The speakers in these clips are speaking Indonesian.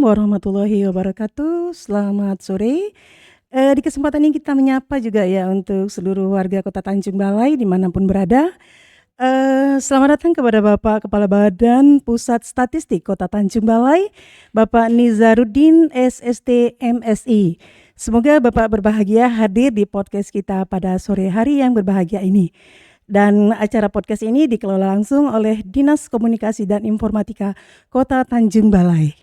warahmatullahi wabarakatuh. Selamat sore. Di kesempatan ini kita menyapa juga ya untuk seluruh warga Kota Tanjung Balai dimanapun berada. Selamat datang kepada Bapak Kepala Badan Pusat Statistik Kota Tanjung Balai, Bapak Nizaruddin SST MSI. Semoga Bapak berbahagia hadir di podcast kita pada sore hari yang berbahagia ini. Dan acara podcast ini dikelola langsung oleh Dinas Komunikasi dan Informatika Kota Tanjung Balai.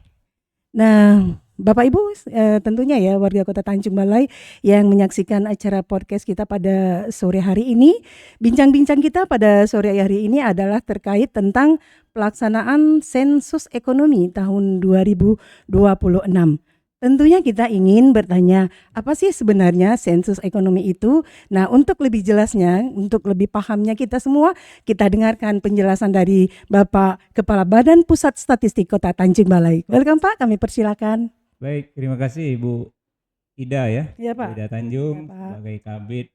Nah, Bapak Ibu tentunya ya warga Kota Tanjung Balai yang menyaksikan acara podcast kita pada sore hari ini. Bincang-bincang kita pada sore hari ini adalah terkait tentang pelaksanaan sensus ekonomi tahun 2026. Tentunya kita ingin bertanya, apa sih sebenarnya sensus ekonomi itu? Nah, untuk lebih jelasnya, untuk lebih pahamnya kita semua, kita dengarkan penjelasan dari Bapak Kepala Badan Pusat Statistik Kota Tanjung Balai. Welcome Pak, kami persilakan. Baik, terima kasih Ibu Ida ya, Iya Pak. Ida Tanjung, Iya, Pak. sebagai Kabid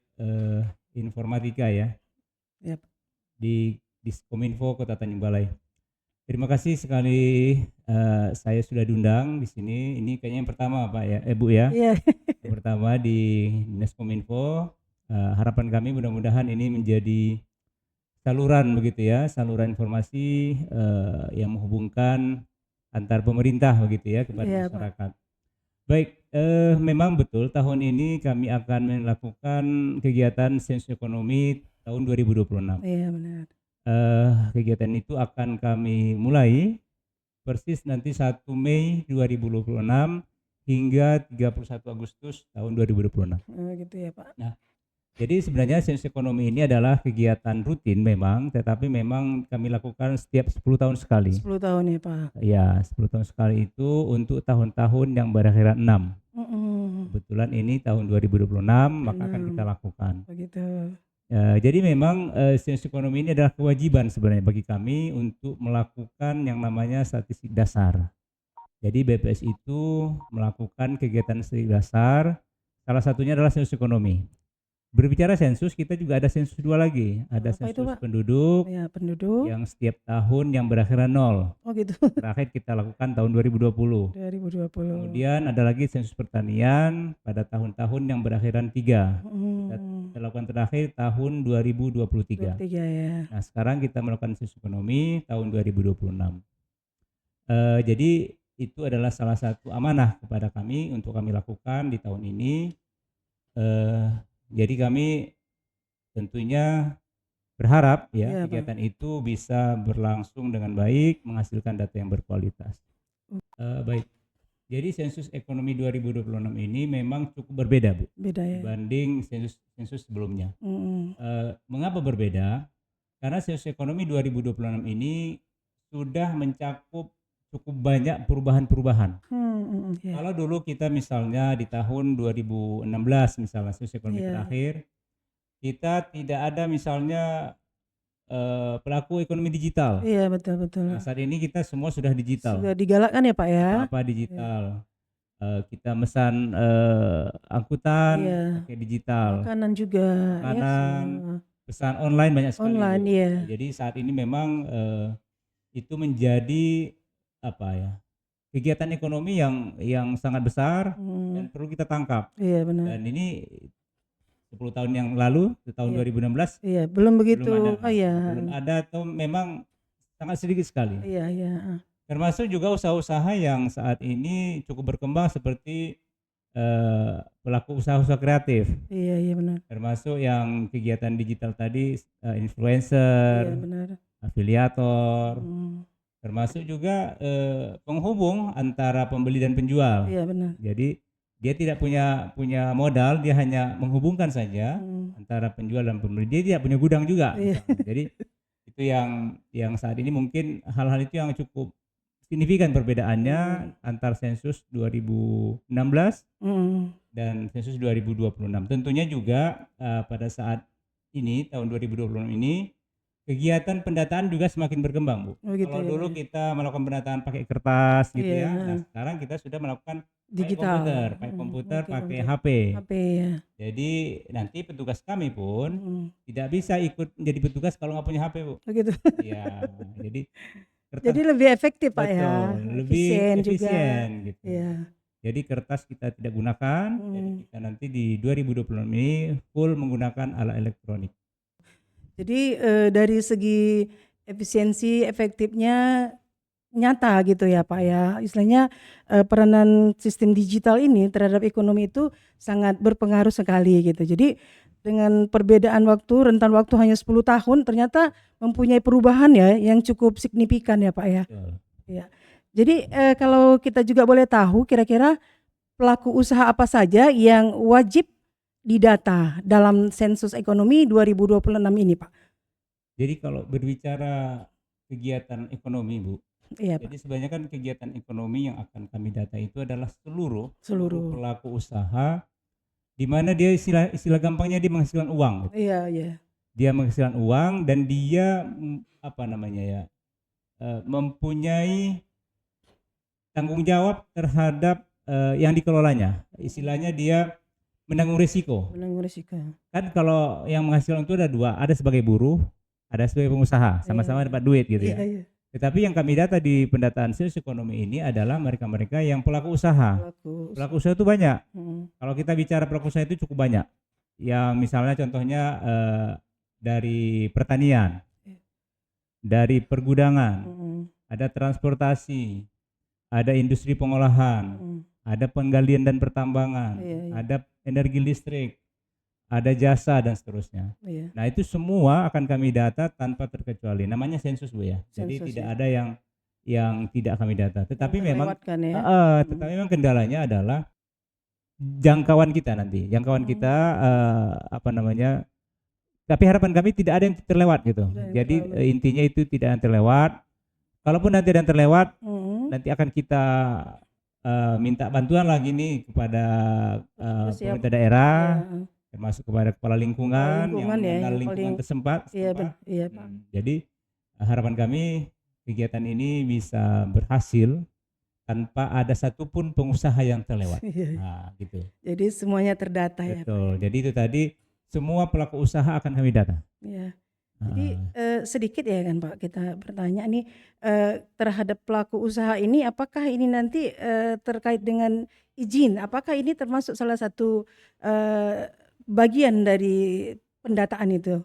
Informatika ya, Iya, Pak. di Diskominfo Kota Tanjung Balai. Terima kasih sekali saya sudah diundang di sini. Ini kayaknya yang pertama Pak ya, Bu ya. Iya. Yang pertama di Dinas Kominfo. Harapan kami mudah-mudahan ini menjadi saluran begitu ya, saluran informasi yang menghubungkan antar pemerintah begitu ya kepada Iya, Pak. masyarakat. Baik, memang betul tahun ini kami akan melakukan kegiatan sensus ekonomi tahun 2026. Iya, benar. Kegiatan itu akan kami mulai persis nanti 1 Mei 2026 hingga 31 Agustus tahun 2026. Gitu ya Pak. Nah, jadi sebenarnya sensus ekonomi ini adalah kegiatan rutin memang, tetapi memang kami lakukan setiap 10 tahun sekali. 10 tahun ya Pak. Ya, 10 tahun sekali itu untuk tahun-tahun yang berakhiran 6. Mm-mm. Kebetulan ini tahun 2026 maka akan kita lakukan. Begitu. Jadi memang sensus ekonomi ini adalah kewajiban sebenarnya bagi kami untuk melakukan yang namanya statistik dasar. Jadi BPS itu melakukan kegiatan statistik dasar, salah satunya adalah sensus ekonomi. Berbicara sensus, kita juga ada sensus 2 lagi, ada Apa itu, sensus Pak? penduduk Ya, penduduk. yang setiap tahun yang berakhiran 0. Oh gitu. Terakhir kita lakukan tahun 2020. 2020. Kemudian ada lagi sensus pertanian pada tahun-tahun yang berakhiran 3. Kita lakukan terakhir tahun 2023. 23 ya. Nah, sekarang kita melakukan sensus ekonomi tahun 2026. Jadi itu adalah salah satu amanah kepada kami untuk kami lakukan di tahun ini. Jadi kami tentunya berharap ya kegiatan itu bisa berlangsung dengan baik, menghasilkan data yang berkualitas. Baik. Jadi sensus ekonomi 2026 ini memang cukup berbeda, Bu. Beda ya. Dibanding sensus sebelumnya. Mengapa berbeda? Karena sensus ekonomi 2026 ini sudah mencakup cukup banyak perubahan-perubahan. Ya. Kalau dulu kita misalnya di tahun 2016 misalnya sensus ekonomi terakhir, kita tidak ada misalnya pelaku ekonomi digital. Iya, betul. Nah, saat ini kita semua sudah digital. Sudah digalakkan ya Pak ya. Apa digital. Kita mesan angkutan pakai digital. Makanan juga. Makanan, pesan online banyak sekali. Online ya. Jadi saat ini memang itu menjadi kegiatan ekonomi yang sangat besar dan perlu kita tangkap. Iya benar. Dan ini 10 tahun yang lalu, di tahun 2016 belum begitu. Belum ada atau memang sangat sedikit sekali. Iya. Termasuk juga usaha-usaha yang saat ini cukup berkembang seperti pelaku usaha-usaha kreatif. Iya benar. Termasuk yang kegiatan digital tadi, influencer, afiliator, termasuk juga penghubung antara pembeli dan penjual. Iya benar. Jadi dia tidak punya modal, dia hanya menghubungkan saja antara penjual dan pembeli. Dia tidak punya gudang juga. Jadi itu yang saat ini mungkin hal-hal itu yang cukup signifikan perbedaannya antar sensus 2016 dan sensus 2026. Tentunya juga pada saat ini tahun 2026 ini kegiatan pendataan juga semakin berkembang, Bu. Kalau dulu kita melakukan pendataan pakai kertas gitu ya. Nah, sekarang kita sudah melakukan digital, pakai komputer, pakai HP. Ya. Jadi nanti petugas kami pun tidak bisa ikut menjadi petugas kalau nggak punya HP, Bu. Begitu. Ya, jadi kertas Jadi lebih efektif Pak ya, betul, lebih efisien juga. efisien gitu. Iya. Jadi kertas kita tidak gunakan, jadi kita nanti di 2026 ini full menggunakan alat elektronik. Jadi dari segi efisiensi, efektifnya nyata gitu ya Pak ya. Istilahnya peranan sistem digital ini terhadap ekonomi itu sangat berpengaruh sekali gitu. Jadi dengan perbedaan waktu, rentan waktu hanya 10 tahun ternyata mempunyai perubahan ya yang cukup signifikan ya Pak ya. Betul. Ya. Jadi kalau kita juga boleh tahu kira-kira pelaku usaha apa saja yang wajib didata dalam sensus ekonomi 2026 ini Pak? Jadi kalau berbicara kegiatan ekonomi Bu, Iya Pak. jadi sebenarnya kan kegiatan ekonomi yang akan kami data itu adalah seluruh Seluruh. pelaku usaha di mana dia istilah gampangnya dia menghasilkan uang. Iya, iya. Dia menghasilkan uang dan dia apa namanya ya, mempunyai tanggung jawab terhadap yang dikelolanya. Istilahnya dia menanggung risiko. Menanggung risiko. Kan kalau yang menghasilkan itu ada dua, ada sebagai buruh, ada sebagai pengusaha, sama-sama Iya. dapat duit gitu Iya, ya. iya. Tetapi yang kami data di pendataan sensus ekonomi ini adalah mereka-mereka yang pelaku usaha. Pelaku usaha itu banyak. Kalau kita bicara pelaku usaha itu cukup banyak. Yang misalnya contohnya dari pertanian, dari pergudangan, ada transportasi, ada industri pengolahan, ada penggalian dan pertambangan, ada energi listrik, ada jasa dan seterusnya. Nah itu semua akan kami data tanpa terkecuali. Namanya sensus Bu ya. Jadi Sensus, tidak ya. ada yang tidak kami data. Tetapi memang ya. tetapi memang kendalanya adalah jangkauan kita nanti. Jangkauan kita apa namanya? Tapi harapan kami tidak ada yang terlewat gitu. Jadi intinya itu tidak yang terlewat. Kalaupun nanti ada yang terlewat, nanti akan kita minta bantuan lagi nih kepada pemerintah daerah, termasuk kepada kepala lingkungan yang mengenal lingkungan tersempat. Iya, Pak. Jadi harapan kami kegiatan ini bisa berhasil tanpa ada satupun pengusaha yang terlewat. Nah, gitu. Jadi semuanya terdata ya. Betul. Jadi itu tadi semua pelaku usaha akan kami data. Iya. Jadi sedikit ya kan Pak kita bertanya nih terhadap pelaku usaha ini apakah ini nanti terkait dengan izin? Apakah ini termasuk salah satu bagian dari pendataan itu?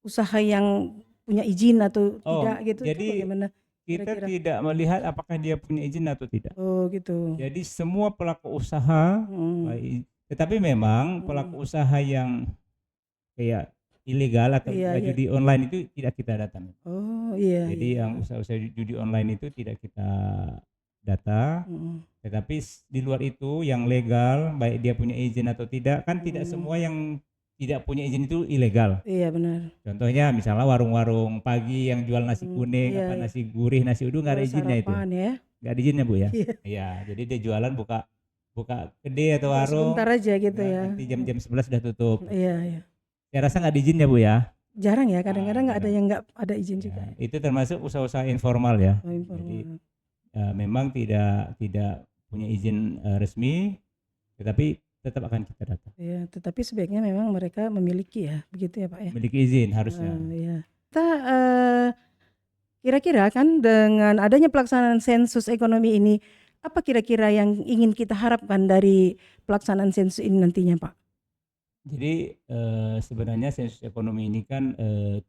Usaha yang punya izin atau tidak gitu? Jadi itu bagaimana? Kita tidak melihat apakah dia punya izin atau tidak. Oh gitu. Jadi semua pelaku usaha, tetapi memang pelaku usaha yang kayak ilegal atau judi online itu tidak kita data. Oh iya. Jadi yang usaha-usaha judi online itu tidak kita data. Tetapi di luar itu yang legal, baik dia punya izin atau tidak, kan tidak semua yang tidak punya izin itu ilegal. Iya benar. Contohnya misalnya warung-warung pagi yang jual nasi kuning, nasi gurih, nasi uduk nggak ada izinnya itu. Ya? Nggak ada izinnya Bu ya. Iya. Jadi dia jualan buka kedai atau warung. Sebentar aja gitu ya. Nanti jam 11 sudah tutup. Iya. Saya rasa nggak ada izinnya Bu ya. Jarang ya. Kadang-kadang nggak ada yang nggak ada izin juga. Itu termasuk usaha-usaha informal ya. Jadi memang tidak punya izin resmi, tetapi tetap akan kita data. Iya, tetapi sebaiknya memang mereka memiliki ya, begitu ya Pak ya. Memiliki izin harusnya. Iya. Kita kira-kira kan dengan adanya pelaksanaan sensus ekonomi ini, apa kira-kira yang ingin kita harapkan dari pelaksanaan sensus ini nantinya Pak? Jadi sebenarnya sensus ekonomi ini kan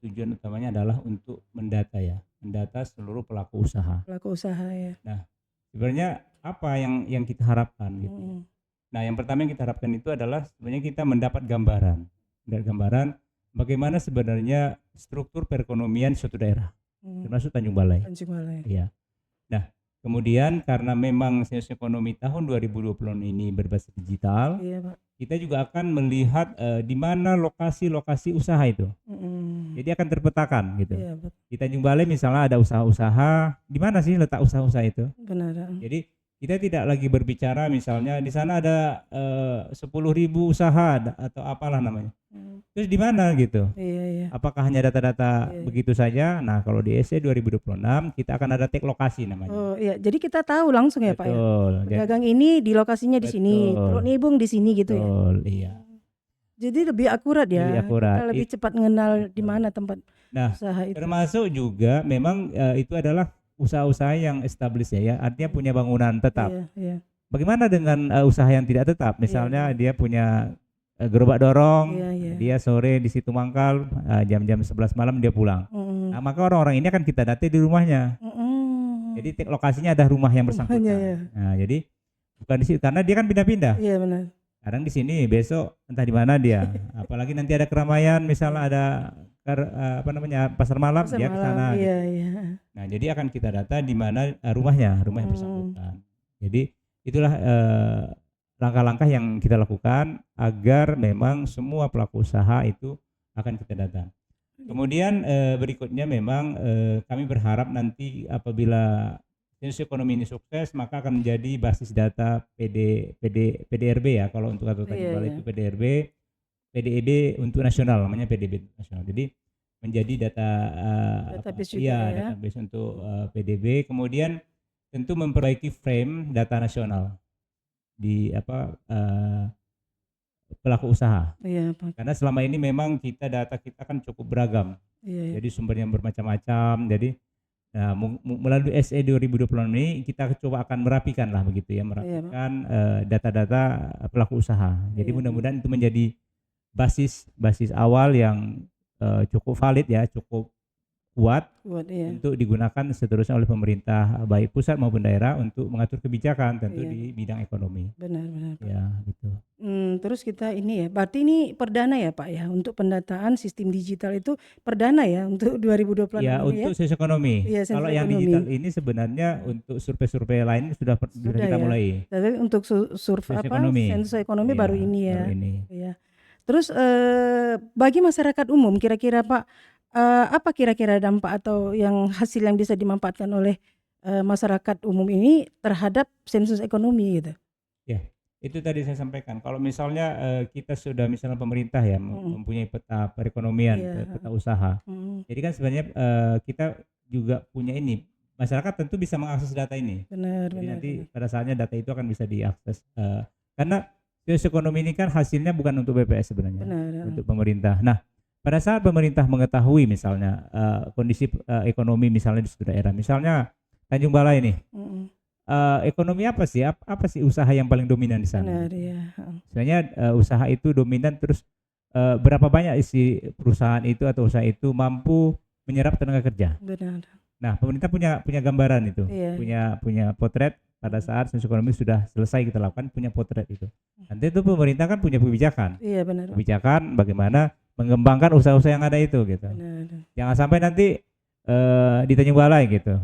tujuan utamanya adalah untuk mendata seluruh pelaku usaha. Pelaku usaha ya. Nah, sebenarnya apa yang kita harapkan gitu. Nah, yang pertama yang kita harapkan itu adalah sebenarnya kita mendapat gambaran bagaimana sebenarnya struktur perekonomian suatu daerah, termasuk Tanjung Balai. Iya. Nah, kemudian karena memang sensus ekonomi tahun 2020 ini berbasis digital, kita juga akan melihat di mana lokasi-lokasi usaha itu. Jadi akan terpetakan gitu. Di Tanjung Balai misalnya ada usaha-usaha, di mana sih letak usaha-usaha itu? Benar. Jadi kita tidak lagi berbicara misalnya di sana ada 10.000 usaha atau apalah namanya. Terus di mana gitu? Iya. Apakah hanya data-data begitu saja? Nah, kalau di ESE 2026 kita akan ada tag lokasi namanya. Oh iya, jadi kita tahu langsung ya Pak ya. Pedagang ini di lokasinya di sini, Teluk Nibung di sini gitu ya. Iya. Jadi lebih akurat ya. Lebih akurat. Kita lebih cepat mengenal di mana tempat usaha itu. Termasuk juga memang itu adalah usaha-usaha yang established ya, artinya punya bangunan tetap. Iya, iya. Bagaimana dengan usaha yang tidak tetap? Misalnya dia punya gerobak dorong, Iya, iya. dia sore di situ mangkal, jam-jam 11 malam dia pulang. Nah, maka orang-orang ini akan kita data di rumahnya. Jadi lokasinya ada rumah yang bersangkutan. Ya. Nah, jadi bukan di situ karena dia kan pindah-pindah. Iya, benar. Kadang di sini, besok entah di mana dia. Apalagi nanti ada keramaian, misalnya ada pasar malam, dia ke sana. Iya, gitu. iya. Nah, jadi akan kita data di mana rumahnya yang bersangkutan. Jadi itulah langkah-langkah yang kita lakukan agar memang semua pelaku usaha itu akan kita data. Kemudian berikutnya memang kami berharap nanti apabila sensus ekonomi ini sukses, maka akan menjadi basis data PDRB ya, kalau untuk Kota Tanjung Balai itu PDRB, PDEB untuk nasional, namanya PDB nasional. Jadi menjadi database untuk PDB. Kemudian tentu memperbaiki frame data nasional di pelaku usaha. Iya, Pak. Karena selama ini memang data kita kan cukup beragam. Iya. Jadi sumbernya bermacam-macam. Jadi melalui SE 2026 ini kita coba akan merapikan lah begitu ya, merapikan data-data pelaku usaha. Jadi mudah-mudahan itu menjadi basis awal yang cukup valid ya, cukup kuat untuk digunakan seterusnya oleh pemerintah baik pusat maupun daerah untuk mengatur kebijakan tentu di bidang ekonomi. Benar. Ya, gitu. Terus kita ini ya, berarti ini perdana ya Pak ya, untuk pendataan sistem digital itu perdana ya untuk 2026 ya, ini untuk sensus ekonomi. Ya, kalau yang digital ini sebenarnya untuk survei-survei lain sudah kita mulai. Tapi untuk sensus ekonomi baru ini ya. Baru ini. Ya. Terus bagi masyarakat umum kira-kira Pak, apa kira-kira dampak atau yang hasil yang bisa dimanfaatkan oleh masyarakat umum ini terhadap sensus ekonomi gitu? Ya, itu tadi saya sampaikan. Kalau misalnya kita sudah misalnya pemerintah ya mempunyai peta perekonomian, peta usaha. Jadi kan sebenarnya kita juga punya ini. Masyarakat tentu bisa mengakses data ini. Jadi nanti pada saatnya data itu akan bisa diakses. Karena sensus ekonomi ini kan hasilnya bukan untuk BPS sebenarnya, untuk pemerintah. Nah, pada saat pemerintah mengetahui misalnya kondisi ekonomi misalnya di suatu daerah, misalnya Tanjung Balai nih, ekonomi apa sih usaha yang paling dominan di sana? Sebenarnya usaha itu dominan, terus berapa banyak isi perusahaan itu atau usaha itu mampu menyerap tenaga kerja? Nah, pemerintah punya gambaran itu, punya potret. Pada saat sensus ekonomi sudah selesai kita lakukan, punya potret itu. Nanti itu pemerintah kan punya kebijakan. Kebijakan bagaimana mengembangkan usaha-usaha yang ada itu gitu. Jangan sampai nanti di Tanjung Balai gitu.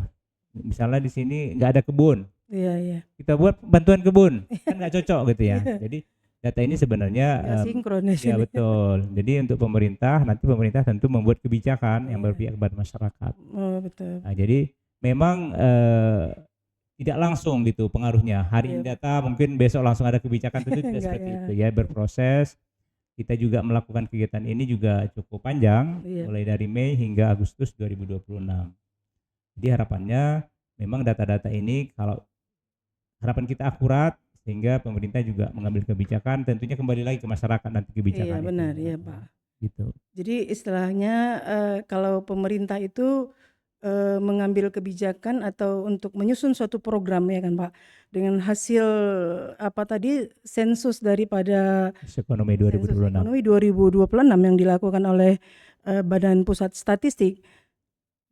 Misalnya di sini nggak ada kebun. Kita buat bantuan kebun, kan nggak cocok gitu ya. Jadi data ini sebenarnya sinkron ya betul. Jadi untuk pemerintah, nanti pemerintah tentu membuat kebijakan yang berpihak kepada masyarakat. Betul. Nah, jadi memang tidak langsung gitu pengaruhnya. Hari ini data, mungkin besok langsung ada kebijakan, tentu tidak seperti itu ya, berproses. Kita juga melakukan kegiatan ini juga cukup panjang, mulai dari Mei hingga Agustus 2026. Jadi harapannya memang data-data ini kalau harapan kita akurat, sehingga pemerintah juga mengambil kebijakan, tentunya kembali lagi ke masyarakat nanti kebijakan. Iya benar, iya Pak. Gitu. Jadi istilahnya kalau pemerintah itu mengambil kebijakan atau untuk menyusun suatu program ya kan Pak, dengan hasil sensus daripada ekonomi 2026 yang dilakukan oleh Badan Pusat Statistik,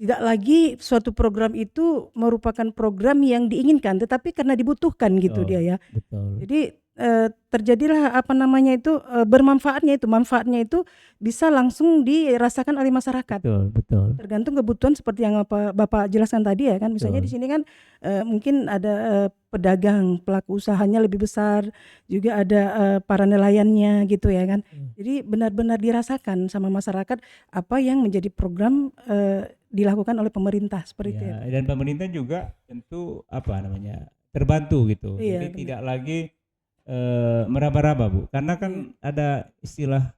tidak lagi suatu program itu merupakan program yang diinginkan, tetapi karena dibutuhkan gitu dia ya. Betul. Jadi terjadilah manfaatnya itu bisa langsung dirasakan oleh masyarakat. Betul. Tergantung kebutuhan seperti yang Bapak jelaskan tadi ya kan. Misalnya di sini kan mungkin ada pedagang, pelaku usahanya lebih besar, juga ada para nelayannya gitu ya kan. Jadi benar-benar dirasakan sama masyarakat apa yang menjadi program dilakukan oleh pemerintah seperti itu. Dan pemerintah juga tentu terbantu gitu. Jadi tidak lagi meraba-raba Bu, karena kan ada istilah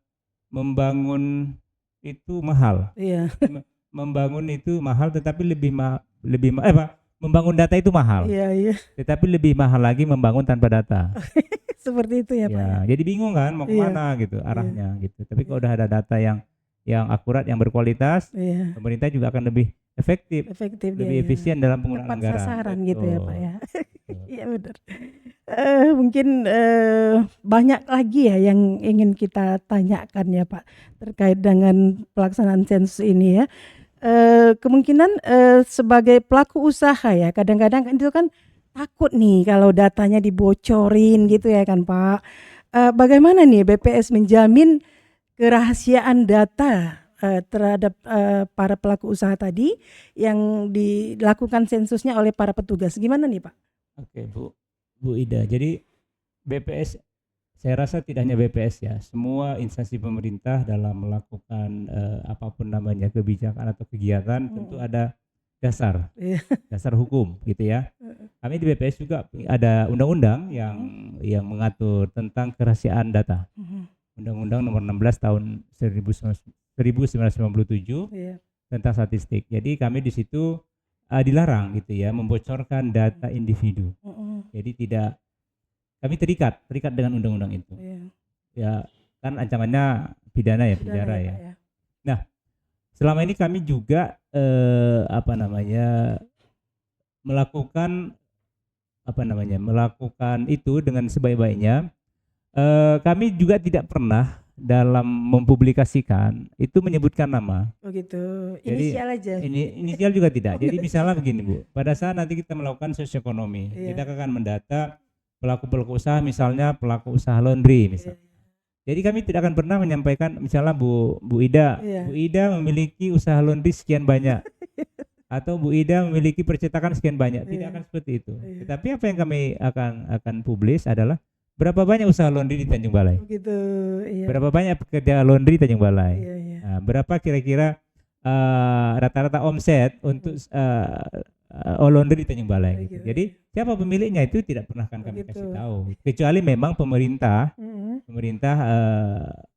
membangun itu mahal. Membangun itu mahal, tetapi membangun data itu mahal. Tetapi lebih mahal lagi membangun tanpa data. Seperti itu ya Pak. Jadi bingung kan mau kemana gitu arahnya gitu. Tapi kalau udah ada data yang akurat, yang berkualitas, pemerintah juga akan lebih efektif, efektif dia lebih ya. efisien dalam penggunaan Tepat anggaran. sasaran gitu ya Pak Betul, ya. betul. Iya benar. Mungkin banyak lagi ya yang ingin kita tanyakan ya Pak terkait dengan pelaksanaan sensus ini ya. Kemungkinan sebagai pelaku usaha ya kadang-kadang kan itu kan takut nih kalau datanya dibocorin gitu ya kan Pak. Bagaimana nih BPS menjamin kerahasiaan data terhadap para pelaku usaha tadi yang dilakukan sensusnya oleh para petugas? Gimana nih Pak? Oke Bu Ida, jadi BPS, saya rasa tidak hanya BPS ya, semua instansi pemerintah dalam melakukan apapun namanya kebijakan atau kegiatan tentu ada dasar Iya. dasar hukum gitu ya. Kami di BPS juga ada undang-undang yang mengatur tentang kerahasiaan data. Undang-Undang Nomor 16 Tahun 1997 Iya. tentang statistik. Jadi kami di situ dilarang gitu ya membocorkan data individu. Jadi kami terikat dengan undang-undang itu. Iya. Ya kan ancamannya pidana ya, penjara Pak ya. ya. Nah, selama ini kami juga melakukan itu dengan sebaik-baiknya. Kami juga tidak pernah dalam mempublikasikan itu menyebutkan nama. Oh gitu. Jadi Inisial aja. inisial juga tidak. Jadi misalnya begini Bu, pada saat nanti kita melakukan sosioekonomi, Iya. kita akan mendata pelaku usaha, misalnya pelaku usaha laundry misalnya. Jadi kami tidak akan pernah menyampaikan misalnya Bu Ida, Iya. Bu Ida memiliki usaha laundry sekian banyak. Atau Bu Ida memiliki percetakan sekian banyak, tidak akan seperti itu. Tetapi apa yang kami akan publis adalah berapa banyak usaha laundry di Tanjung Balai, Gitu. Iya. berapa banyak pekerja laundry di Tanjung Balai, Iya, iya. nah, berapa kira-kira rata-rata omset untuk laundry di Tanjung Balai. Gitu. Jadi siapa pemiliknya itu tidak pernah akan kami kasih tahu, kecuali memang pemerintah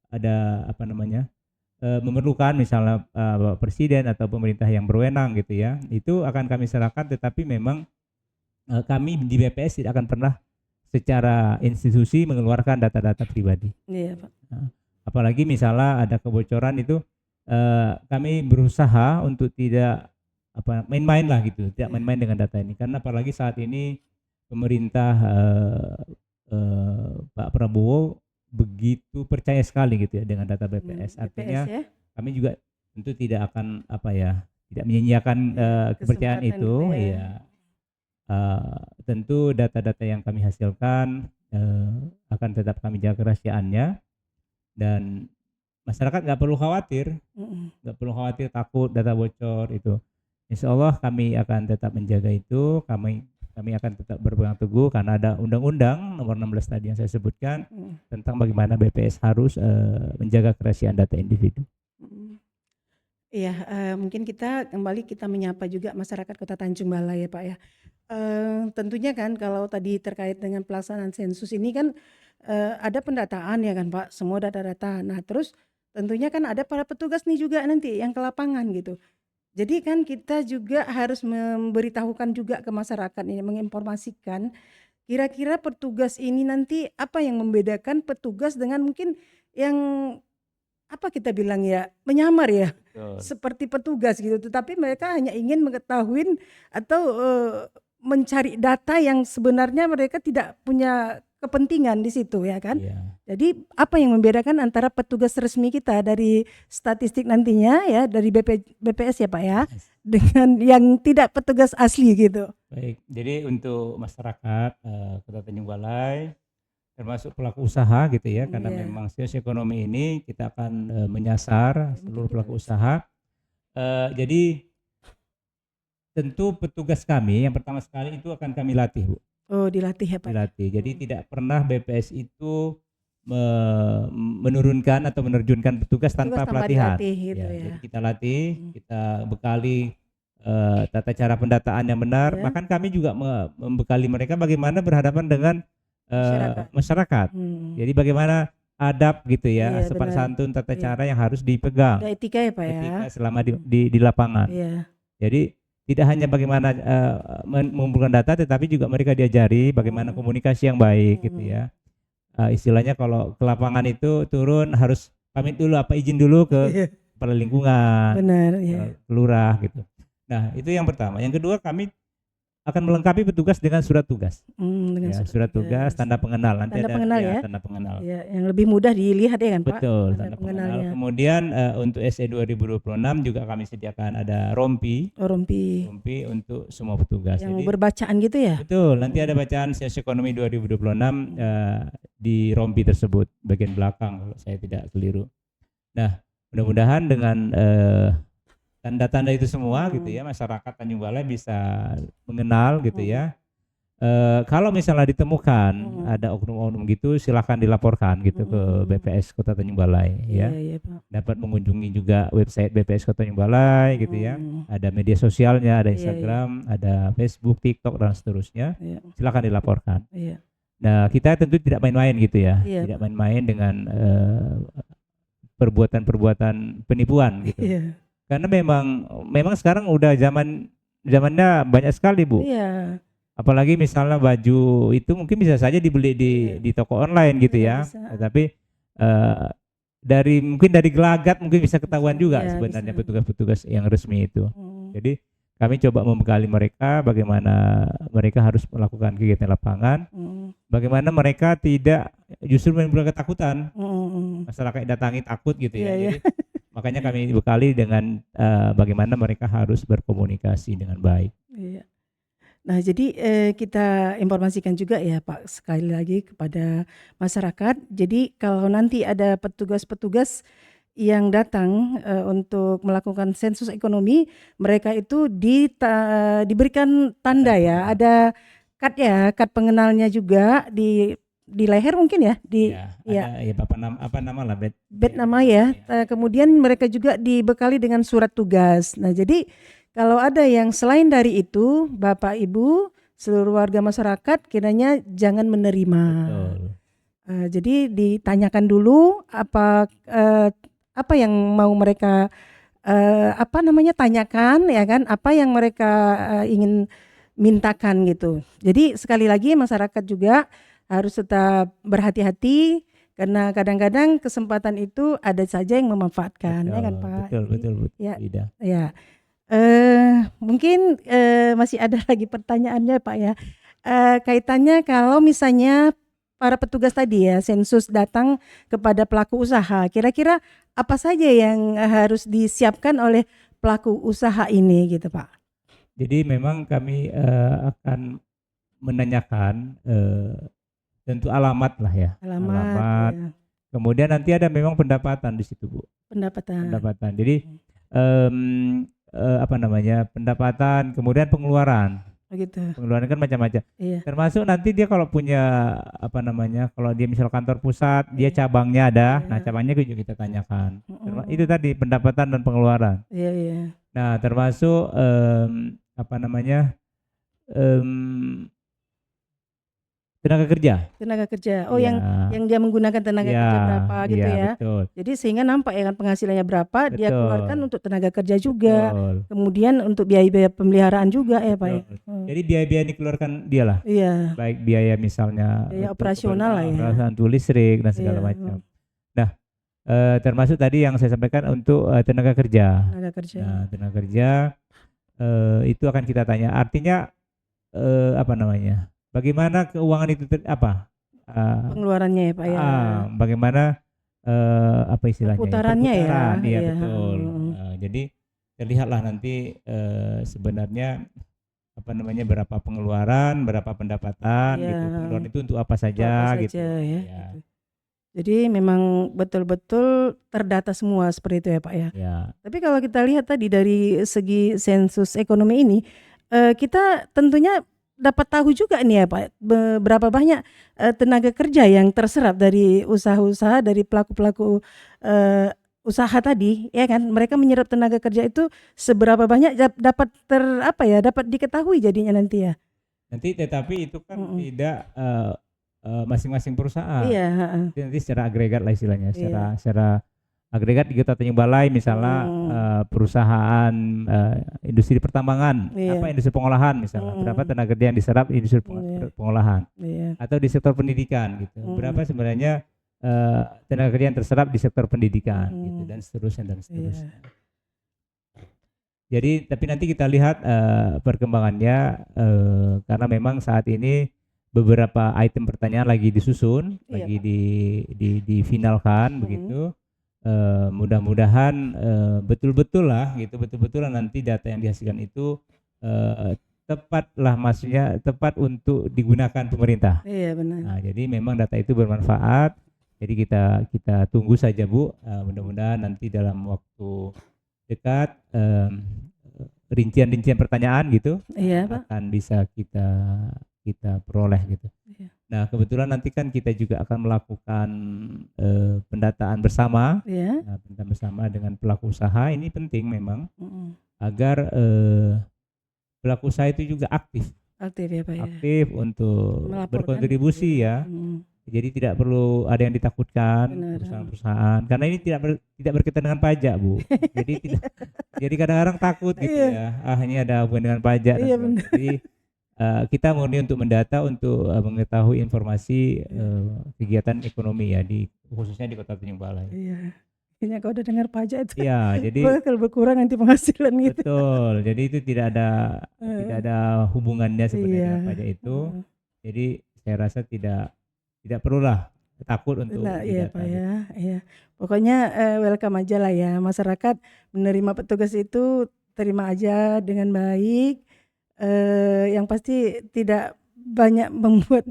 ada memerlukan misalnya Bapak Presiden atau pemerintah yang berwenang gitu ya, itu akan kami serahkan. Tetapi memang kami di BPS tidak akan pernah secara institusi mengeluarkan data-data pribadi. Iya Pak. Nah, apalagi misalnya ada kebocoran itu kami berusaha untuk tidak main-main lah gitu, tidak main-main dengan data ini, karena apalagi saat ini pemerintah Pak Prabowo begitu percaya sekali gitu ya dengan data BPS. Artinya ya? kami juga tentu tidak akan tidak menyia-nyiakan kepercayaan itu ya. Tentu data-data yang kami hasilkan akan tetap kami jaga kerahasiaannya, dan masyarakat nggak perlu khawatir, takut data bocor itu. Insya Allah kami akan tetap menjaga itu. Kami akan tetap berpegang teguh karena ada undang-undang nomor 16 tadi yang saya sebutkan tentang bagaimana BPS harus menjaga kerahasiaan data individu. Iya, mungkin kita menyapa juga masyarakat Kota Tanjung Balai ya Pak ya. Tentunya kan kalau tadi terkait dengan pelaksanaan sensus ini kan ada pendataan ya kan Pak, semua data-data. Nah terus tentunya kan ada para petugas nih juga nanti yang ke lapangan gitu. Jadi kan kita juga harus memberitahukan juga ke masyarakat ini, menginformasikan kira-kira petugas ini nanti apa yang membedakan petugas dengan mungkin yang kita bilang ya menyamar ya. Seperti petugas gitu, tetapi mereka hanya ingin mengetahui atau mencari data yang sebenarnya mereka tidak punya kepentingan di situ ya kan. Jadi apa yang membedakan antara petugas resmi kita dari statistik nantinya ya dari BPS ya Pak ya dengan yang tidak petugas asli gitu. Baik, jadi untuk masyarakat Kota Tanjung Balai termasuk pelaku usaha gitu ya, karena memang sosioekonomi ini kita akan menyasar seluruh pelaku usaha. Jadi tentu petugas kami yang pertama sekali itu akan kami latih Bu. Oh dilatih ya Pak? Dilatih, jadi tidak pernah BPS itu menurunkan atau menerjunkan petugas tanpa pelatihan. Gitu ya. Jadi kita latih, kita bekali tata cara pendataan yang benar. Bahkan kami juga membekali mereka bagaimana berhadapan dengan masyarakat. Jadi bagaimana adab gitu ya, sopan santun, tata cara yang harus dipegang. Ada etika ya Pak ya. Etika selama di lapangan. Jadi tidak hanya bagaimana mengumpulkan data, tetapi juga mereka diajari bagaimana komunikasi yang baik gitu ya. Istilahnya kalau ke lapangan itu turun harus pamit dulu, izin dulu ke kepala lingkungan, benar, lurah gitu. Nah, itu yang pertama. Yang kedua, kami akan melengkapi petugas dengan surat tugas. Dengan Surat tugas, tanda pengenal. Nanti tanda ada pengenal ya. tanda pengenal. Ya, yang lebih mudah dilihat ya kan Pak. Betul, tanda pengenal. Kemudian untuk SE 2026 juga kami sediakan ada rompi. Rompi Untuk semua petugas. yang Jadi berbacaan gitu ya. betul, nanti ada bacaan sosioekonomi 2026 di rompi tersebut bagian belakang kalau saya tidak keliru. Nah, mudah-mudahan dengan tanda-tanda itu semua gitu ya, masyarakat Tanjung Balai bisa mengenal gitu ya. Kalau misalnya ditemukan ada oknum-oknum gitu, silakan dilaporkan gitu ke BPS Kota Tanjung Balai ya. Iya, Pak. Dapat mengunjungi juga website BPS Kota Tanjung Balai gitu ya. Ada media sosialnya, ada Instagram, ada Facebook, TikTok dan seterusnya. Silakan dilaporkan. Nah, kita tentu tidak main-main gitu ya. Tidak main-main dengan perbuatan-perbuatan penipuan gitu. Karena memang sekarang udah zamannya banyak sekali, Bu. Iya. Apalagi misalnya baju itu mungkin bisa saja dibeli di toko online gitu ya. Tapi mungkin dari gelagat mungkin bisa ketahuan juga sebenarnya petugas-petugas yang resmi itu. Jadi kami coba membekali mereka bagaimana mereka harus melakukan kegiatan lapangan, bagaimana mereka tidak justru menimbulkan ketakutan. Masyarakat datangi takut gitu ya. Jadi makanya kami bekali dengan bagaimana mereka harus berkomunikasi dengan baik. Nah, jadi kita informasikan juga ya Pak sekali lagi kepada masyarakat. Jadi kalau nanti ada petugas-petugas yang datang untuk melakukan sensus ekonomi, mereka itu diberikan tanda ya, ada kad pengenalnya juga di leher mungkin ya, apa nama lah badge nama ya. Kemudian mereka juga dibekali dengan surat tugas. Nah, jadi kalau ada yang selain dari itu, Bapak Ibu, seluruh warga masyarakat kiranya jangan menerima. Jadi ditanyakan dulu apa yang mau mereka tanyakan ya kan, apa yang mereka ingin mintakan gitu. Jadi sekali lagi masyarakat juga harus tetap berhati-hati karena kadang-kadang kesempatan itu ada saja yang memanfaatkan, ya kan Pak. Betul. Ya. Mungkin masih ada lagi pertanyaannya Pak ya. Kaitannya kalau misalnya para petugas tadi ya sensus datang kepada pelaku usaha, kira-kira apa saja yang harus disiapkan oleh pelaku usaha ini gitu Pak? Jadi memang kami akan menanyakan tentu alamat lah ya. Alamat. Ya. Kemudian nanti ada memang pendapatan di situ, Bu. Pendapatan. Jadi pendapatan, kemudian pengeluaran. Begitu. Pengeluaran kan macam-macam. Termasuk nanti dia kalau punya kalau dia misal kantor pusat, dia cabangnya ada. Nah, cabangnya juga kita tanyakan. Itu tadi pendapatan dan pengeluaran. Nah, termasuk tenaga kerja. Oh, yang dia menggunakan tenaga kerja berapa gitu ya. Betul. Jadi sehingga nampak ya kan penghasilannya berapa, dia keluarkan untuk tenaga kerja juga. Kemudian untuk biaya-biaya pemeliharaan juga ya Pak ya. Jadi biaya-biaya dikeluarkan dia lah. Baik biaya misalnya biaya operasional lah ya. Operasional untuk listrik dan segala macam. Nah, termasuk tadi yang saya sampaikan untuk tenaga kerja. Nah, tenaga kerja itu akan kita tanya. Artinya bagaimana keuangan itu pengeluarannya ya Pak ya. Bagaimana istilahnya? Putarannya ya. Iya betul. Jadi terlihatlah nanti sebenarnya berapa pengeluaran, berapa pendapatan gitu. Pengeluaran itu untuk apa saja gitu. Ya. Jadi memang betul-betul terdata semua seperti itu ya Pak ya. Tapi kalau kita lihat tadi dari segi sensus ekonomi ini, kita tentunya dapat tahu juga nih ya Pak, berapa banyak tenaga kerja yang terserap dari usaha-usaha dari pelaku-pelaku usaha tadi, ya kan? Mereka menyerap tenaga kerja itu seberapa banyak dapat dapat diketahui jadinya nanti ya. Nanti tetapi itu kan tidak masing-masing perusahaan. Nanti secara agregat lah istilahnya, secara agregat di Kota Tanjung Balai misalnya perusahaan industri pertambangan, industri pengolahan misalnya, berapa tenaga kerja yang diserap di industri pengolahan, atau di sektor pendidikan gitu, berapa sebenarnya tenaga kerja yang terserap di sektor pendidikan gitu, dan seterusnya. Jadi tapi nanti kita lihat perkembangannya karena memang saat ini beberapa item pertanyaan lagi disusun, Iya, lagi Pak. difinalkan begitu. Mudah-mudahan betul-betul lah gitu, betul-betul lah nanti data yang dihasilkan itu tepat lah, maksudnya tepat untuk digunakan pemerintah. Iya, benar. Nah, jadi memang data itu bermanfaat. Jadi kita tunggu saja Bu, mudah-mudahan nanti dalam waktu dekat rincian-rincian pertanyaan gitu Iya, Pak. akan bisa kita peroleh gitu. Iya. Nah, kebetulan nanti kan kita juga akan melakukan pendataan bersama. Iya. Nah, pendataan bersama dengan pelaku usaha ini penting memang agar pelaku usaha itu juga aktif Aktif ya, Pak, ya. aktif untuk Melaporkan, berkontribusi ya. Jadi tidak perlu ada yang ditakutkan Benar. perusahaan-perusahaan karena ini tidak berkaitan dengan pajak Bu. Jadi tidak, jadi kadang-kadang takut gitu Iya. ya. Ini ada hubungan dengan pajak. Iya, dan benar. jadi kita murni untuk mendata untuk mengetahui informasi kegiatan ekonomi ya khususnya di Kota Tanjung Balai. Iya. Kayaknya kalau udah dengar pajak itu Iya, jadi bakal berkurang nanti penghasilan gitu. betul. Jadi itu tidak ada hubungannya sebenarnya dengan Iya. pajak itu. Jadi saya rasa tidak perlulah takut untuk Nah, iya didata Pak gitu. ya, iya. Pokoknya welcome aja lah ya, masyarakat menerima petugas itu terima aja dengan baik. Yang pasti tidak banyak membuat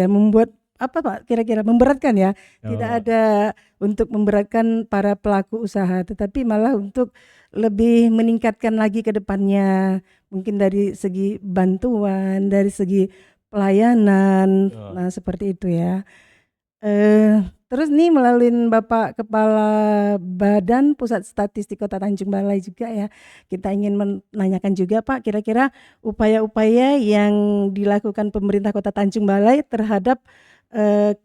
membuat apa Pak kira-kira memberatkan ya. Tidak ada untuk memberatkan para pelaku usaha, tetapi malah untuk lebih meningkatkan lagi ke depannya. Mungkin dari segi bantuan, dari segi pelayanan. Nah, seperti itu ya. Terus nih melalui Bapak Kepala Badan Pusat Statistik Kota Tanjung Balai juga ya, kita ingin menanyakan juga Pak, kira-kira upaya-upaya yang dilakukan pemerintah Kota Tanjung Balai terhadap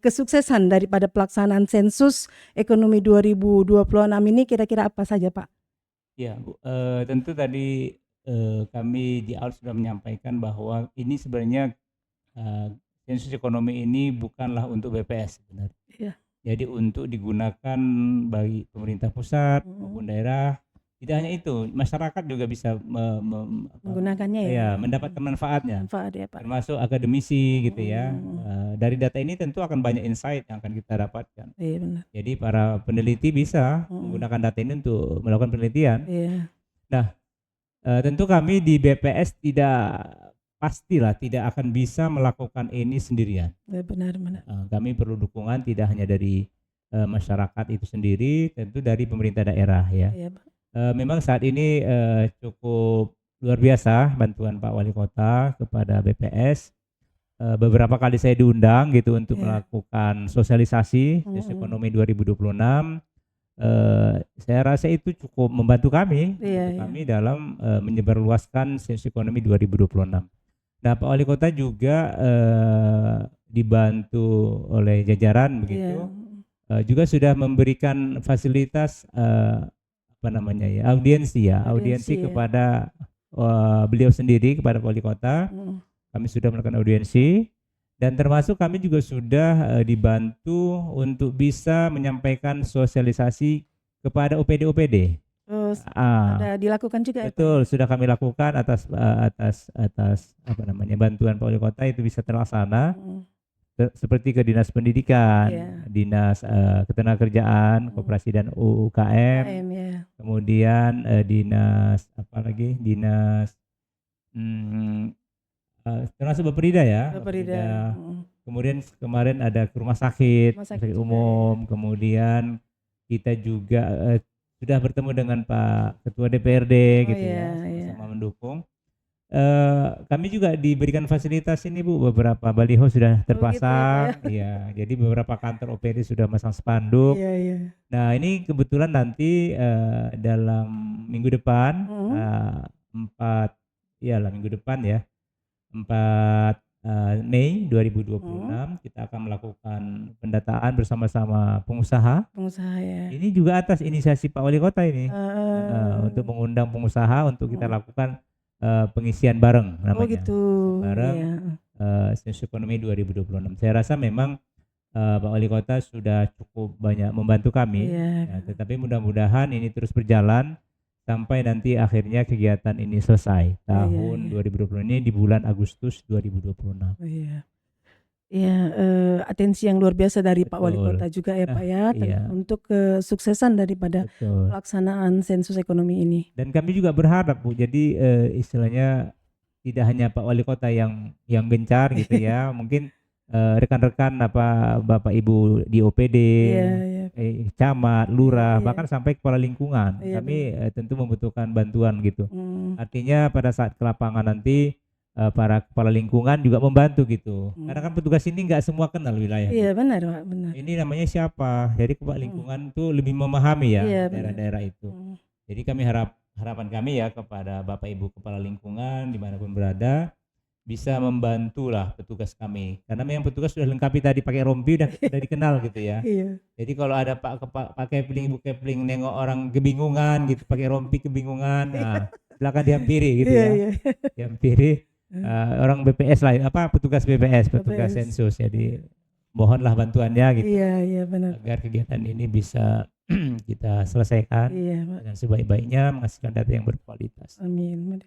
kesuksesan daripada pelaksanaan sensus ekonomi 2026 ini kira-kira apa saja Pak? Ya Bu, tentu tadi kami di awal sudah menyampaikan bahwa ini sebenarnya sensus ekonomi ini bukanlah untuk BPS sebenarnya. Iya. Jadi untuk digunakan bagi pemerintah pusat maupun daerah. Tidak hanya itu, masyarakat juga bisa menggunakannya ya, mendapatkan manfaatnya. Manfaat ya Pak. Termasuk akademisi gitu ya. Dari data ini tentu akan banyak insight yang akan kita dapatkan. Iya benar. Jadi para peneliti bisa menggunakan data ini untuk melakukan penelitian. Iya. Nah, tentu kami di BPS pastilah tidak akan bisa melakukan ini sendirian. Benar. Kami perlu dukungan tidak hanya dari masyarakat itu sendiri, tentu dari pemerintah daerah ya. Iya, Pak. Memang saat ini cukup luar biasa bantuan Pak Wali Kota kepada BPS. Beberapa kali saya diundang gitu untuk melakukan sosialisasi sensus ekonomi 2026. Saya rasa itu cukup membantu kami, kami dalam menyebarluaskan sensus ekonomi 2026. Nah, Pak Wali Kota juga dibantu oleh jajaran begitu, juga sudah memberikan fasilitas audiensi kepada beliau sendiri, kepada Pak Wali Kota. Kami sudah melakukan audiensi dan termasuk kami juga sudah dibantu untuk bisa menyampaikan sosialisasi kepada OPD-OPD. Ada dilakukan juga. Betul, sudah kami lakukan atas bantuan Pak Wali Kota itu bisa terlaksana. Seperti ke Dinas Pendidikan, Dinas Ketenagakerjaan, Koperasi dan UKM, kemudian Dinas termasuk Bapperida ya. Bapperida. Kemudian kemarin ada ke rumah sakit umum, kemudian kita juga sudah bertemu dengan Pak Ketua DPRD sama mendukung. Kami juga diberikan fasilitas ini Bu, beberapa baliho sudah terpasang, jadi beberapa kantor OPD sudah masang spanduk. Nah ini kebetulan nanti dalam minggu depan, 4 Mei 2026 kita akan melakukan pendataan bersama-sama pengusaha. Ini juga atas inisiasi Pak Wali Kota ini, untuk mengundang pengusaha untuk kita lakukan pengisian bareng namanya. Sensus ekonomi 2026. Saya rasa memang Pak Wali Kota sudah cukup banyak membantu kami, tetapi mudah-mudahan ini terus berjalan sampai nanti akhirnya kegiatan ini selesai tahun iya. 2020 ini di bulan Agustus 2026. Oh, iya. Iya, atensi yang luar biasa dari Pak Wali Betul. Kota juga ya Pak ya, Iya, untuk kesuksesan daripada betul. pelaksanaan sensus ekonomi ini. Dan kami juga berharap Bu, jadi istilahnya tidak hanya Pak Wali Kota yang gencar gitu ya, mungkin rekan-rekan Bapak Ibu di OPD, Iya, iya, camat, iya, lurah, iya, bahkan sampai kepala lingkungan. iya benar. Kami tentu membutuhkan bantuan gitu. Hmm, Artinya pada saat ke lapangan nanti para kepala lingkungan juga membantu gitu. Karena kan hmm. petugas ini nggak semua kenal wilayah Iya gitu. benar Pak, benar. Ini namanya siapa? Jadi kepala Hmm, lingkungan tuh lebih memahami ya iya benar. daerah-daerah itu. Hmm, Jadi harapan kami ya kepada Bapak Ibu kepala lingkungan dimanapun berada bisa membantulah petugas kami. Karena memang petugas sudah lengkapi tadi pakai rompi udah dikenal gitu ya. iya, Jadi kalau ada Pak Kepling Ibu Kepling nengok orang kebingungan gitu pakai rompi kebingungan, nah silakan dihampiri gitu iya, ya. iya. Dihampiri orang BPS lain petugas BPS, petugas BPS. sensus. Jadi mohonlah bantuannya gitu Iya, iya benar. agar kegiatan ini bisa kita selesaikan Iya Pak. dengan sebaik-baiknya menghasilkan data yang berkualitas. Amin.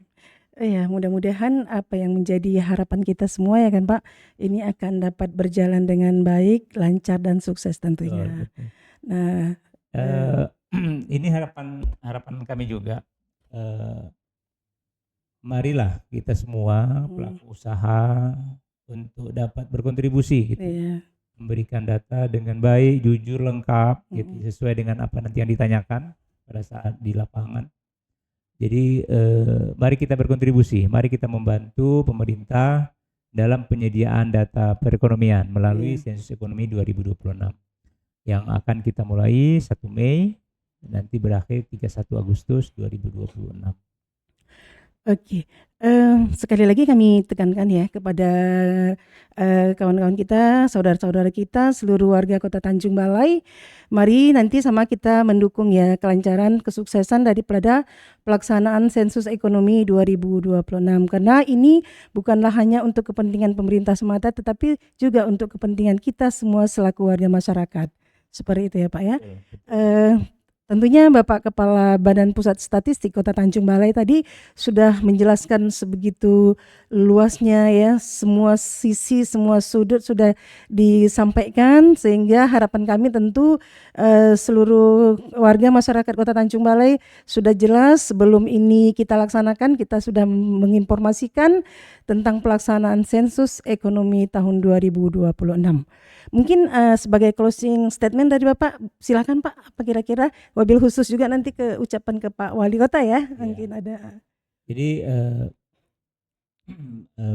Iya, mudah-mudahan apa yang menjadi harapan kita semua ya kan Pak, ini akan dapat berjalan dengan baik, lancar dan sukses Betul, tentunya. betul. Nah, Eh, ini harapan kami juga. Eh, marilah kita semua pelaku usaha untuk dapat berkontribusi gitu, iya, memberikan data dengan baik, jujur, lengkap gitu, sesuai dengan apa nanti yang ditanyakan pada saat di lapangan. Jadi mari kita berkontribusi, mari kita membantu pemerintah dalam penyediaan data perekonomian melalui iya. sensus ekonomi 2026 yang akan kita mulai 1 Mei nanti berakhir 31 Agustus 2026. Oke, sekali lagi kami tekankan ya kepada kawan-kawan kita, saudara-saudara kita, seluruh warga Kota Tanjung Balai, mari nanti sama kita mendukung ya kelancaran kesuksesan daripada pelaksanaan sensus ekonomi 2026 karena ini bukanlah hanya untuk kepentingan pemerintah semata tetapi juga untuk kepentingan kita semua selaku warga masyarakat. Seperti itu ya Pak ya. Tentunya Bapak Kepala Badan Pusat Statistik Kota Tanjung Balai tadi sudah menjelaskan sebegitu luasnya ya, semua sisi, semua sudut sudah disampaikan sehingga harapan kami tentu seluruh warga masyarakat Kota Tanjung Balai sudah jelas sebelum ini kita laksanakan kita sudah menginformasikan tentang pelaksanaan sensus ekonomi tahun 2026. Mungkin sebagai closing statement dari Bapak, silakan Pak, apa kira-kira wabil khusus juga nanti ke ucapan ke Pak Wali Kota ya, mungkin ada. Jadi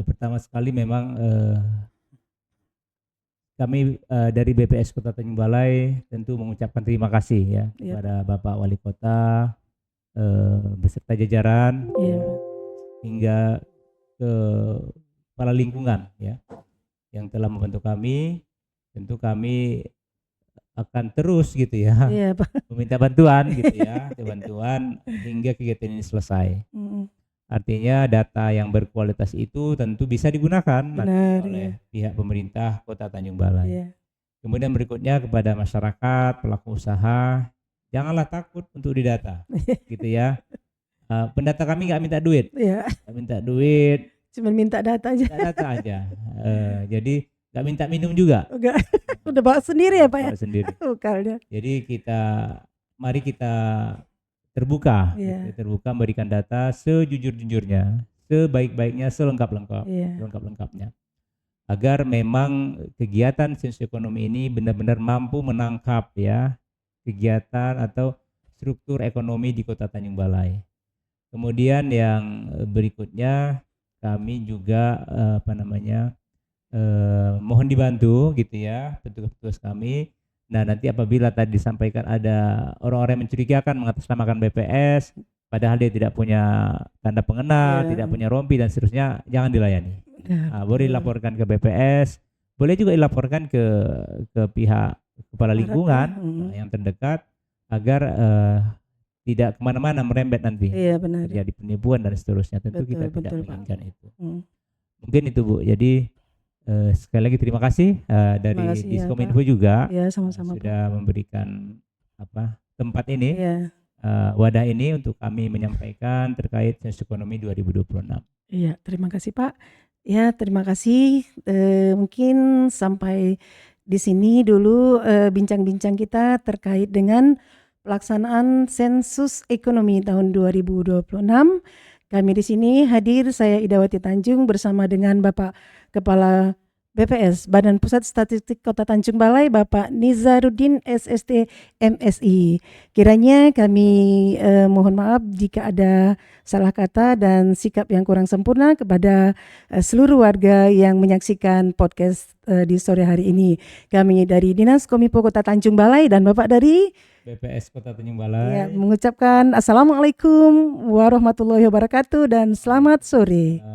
pertama sekali memang kami dari BPS Kota Tanjung Balai tentu mengucapkan terima kasih ya kepada Bapak Wali Kota beserta jajaran hingga ke kepala lingkungan ya yang telah membantu kami. Tentu kami akan terus gitu ya meminta bantuan gitu ya, bantuan hingga kegiatan ini selesai. Artinya data yang berkualitas itu tentu bisa digunakan oleh pihak pemerintah Kota Tanjung Balai. Kemudian berikutnya kepada masyarakat, pelaku usaha, janganlah takut untuk didata gitu ya. Pendata kami nggak minta duit, nggak minta duit, cuma minta data aja. Data aja. Jadi nggak minta minum juga. Enggak. Udah bawa sendiri ya Pak ya? Bawa sendiri. Bukalnya. Jadi mari kita terbuka, terbuka memberikan data sejujur-jujurnya, sebaik-baiknya, selengkap-lengkapnya, agar memang kegiatan sensus ekonomi ini benar-benar mampu menangkap ya kegiatan atau struktur ekonomi di Kota Tanjung Balai. Kemudian yang berikutnya kami juga mohon dibantu gitu ya petugas-petugas kami. Nah nanti apabila tadi disampaikan ada orang-orang yang mencurigakan mengatasnamakan BPS padahal dia tidak punya tanda pengenal, tidak punya rompi dan seterusnya, jangan dilayani. Boleh dilaporkan ke BPS, boleh juga dilaporkan ke pihak kepala lingkungan yang terdekat agar tidak kemana-mana merembet nanti terjadi penipuan dan seterusnya. Tentu kita tidak menginginkan itu. Mungkin itu Bu. Jadi sekali lagi terima kasih dari Diskominfo juga sama-sama, sudah memberikan tempat ini wadah ini untuk kami menyampaikan terkait sensus ekonomi 2026. Iya, terima kasih Pak. Ya, terima kasih. Mungkin sampai di sini dulu bincang-bincang kita terkait dengan pelaksanaan sensus ekonomi tahun 2026. Kami di sini hadir, saya Idawati Tanjung bersama dengan Bapak Kepala BPS, Badan Pusat Statistik Kota Tanjung Balai, Bapak Nizaruddin SST MSI. Kiranya kami mohon maaf jika ada salah kata dan sikap yang kurang sempurna kepada seluruh warga yang menyaksikan podcast di sore hari ini. Kami dari Dinas Kominfo Kota Tanjung Balai dan Bapak dari BPS Kota Tanjung Balai. Ya, mengucapkan Assalamualaikum warahmatullahi wabarakatuh dan selamat sore.